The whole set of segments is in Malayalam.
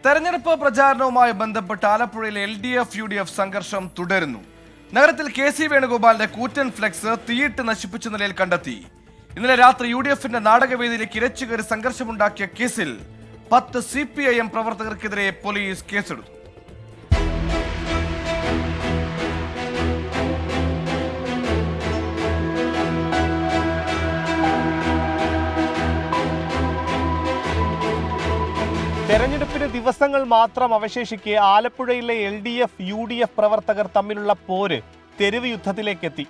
തെരഞ്ഞെടുപ്പ് പ്രചാരണവുമായി ബന്ധപ്പെട്ട് ആലപ്പുഴയിലെ LDF UDF സംഘർഷം തുടരുന്നു. നഗരത്തിൽ KC വേണുഗോപാലിന്റെ കൂറ്റൻ ഫ്ലെക്സ് തീയിട്ട് നശിപ്പിച്ച നിലയിൽ കണ്ടെത്തി. ഇന്നലെ രാത്രി UDFന്റെ നാടകവേദിയിലേക്ക് ഇരച്ചുകയറി സംഘർഷമുണ്ടാക്കിയ കേസിൽ 10 CPIM പ്രവർത്തകർക്കെതിരെ പോലീസ് കേസെടുത്തു. തെരഞ്ഞെടുപ്പിന് ദിവസങ്ങൾ മാത്രം അവശേഷിക്കെ ആലപ്പുഴയിലെ LDF UDF പ്രവർത്തകർ തമ്മിലുള്ള പോര് തെരുവ് യുദ്ധത്തിലേക്കെത്തി.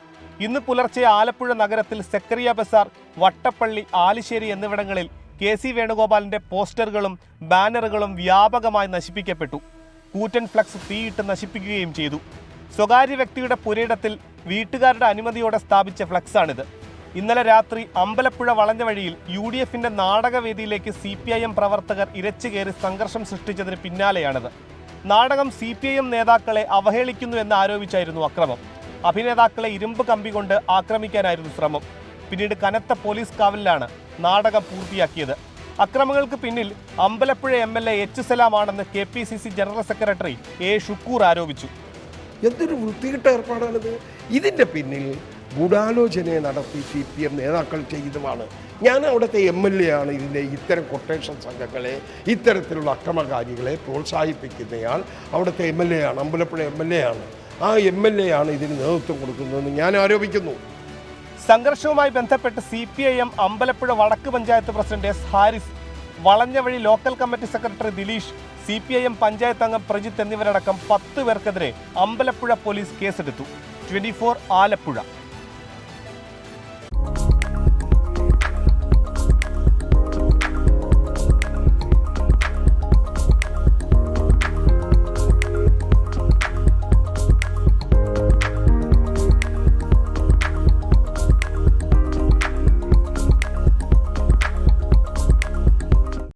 ഇന്ന് പുലർച്ചെ ആലപ്പുഴ നഗരത്തിൽ സെക്കറിയ ബസാർ, വട്ടപ്പള്ളി, ആലിശ്ശേരി എന്നിവിടങ്ങളിൽ KC വേണുഗോപാലിന്റെ പോസ്റ്ററുകളും ബാനറുകളും വ്യാപകമായി നശിപ്പിക്കപ്പെട്ടു. കൂറ്റൻ ഫ്ലക്സ് തീയിട്ട് നശിപ്പിക്കുകയും ചെയ്തു. സ്വകാര്യ വ്യക്തിയുടെ പുരയിടത്തിൽ വീട്ടുകാരുടെ അനുമതിയോടെ സ്ഥാപിച്ച ഫ്ലക്സാണിത്. ഇന്നലെ രാത്രി അമ്പലപ്പുഴ വളഞ്ഞ വഴിയിൽ UDFന്റെ നാടകവേദിയിലേക്ക് CPIM പ്രവർത്തകർ ഇരച്ചുകയറി സംഘർഷം സൃഷ്ടിച്ചതിന് പിന്നാലെയാണിത്. നാടകം CPIM നേതാക്കളെ അവഹേളിക്കുന്നു എന്ന് ആരോപിച്ചായിരുന്നു അക്രമം. അഭിനേതാക്കളെ ഇരുമ്പ് കമ്പി കൊണ്ട് ആക്രമിക്കാനായിരുന്നു ശ്രമം. പിന്നീട് കനത്ത പോലീസ് കാവലിലാണ് നാടകം പൂർത്തിയാക്കിയത്. അക്രമങ്ങൾക്ക് പിന്നിൽ അമ്പലപ്പുഴ MLA H. സലാം ആണെന്ന് KPCC general secretary A. Shukoor ആരോപിച്ചു. എന്തൊരു വൃത്തികെട്ട ഏർപ്പാടാണിത്. ഇതിൻ്റെ പിന്നിൽ ഗൂഢാലോചനയെ നടത്തി CPM നേതാക്കൾ ചെയ്തതാണ്. ഞാൻ അവിടുത്തെ MLA ആണ്. ഇതിൻ്റെ ഇത്തരം കൊട്ടേഷൻ സംഘങ്ങളെ, ഇത്തരത്തിലുള്ള അക്രമകാരികളെ പ്രോത്സാഹിപ്പിക്കുന്നയാൾ അവിടുത്തെ MLA ആണ്, അമ്പലപ്പുഴ MLA ആണ്. ആ MLA ആണ് ഇതിന് നേതൃത്വം കൊടുക്കുന്നതെന്ന് ഞാൻ ആരോപിക്കുന്നു. സംഘർഷവുമായി ബന്ധപ്പെട്ട് CPIM അമ്പലപ്പുഴ വടക്ക് panchayat president S. Haris, Valanjavazhi local committee secretary Dileesh, CPIM panchayat അംഗം പ്രജിത്ത് എന്നിവരടക്കം 10 പേർക്കെതിരെ അമ്പലപ്പുഴ പോലീസ് കേസെടുത്തു. 24 ആലപ്പുഴ.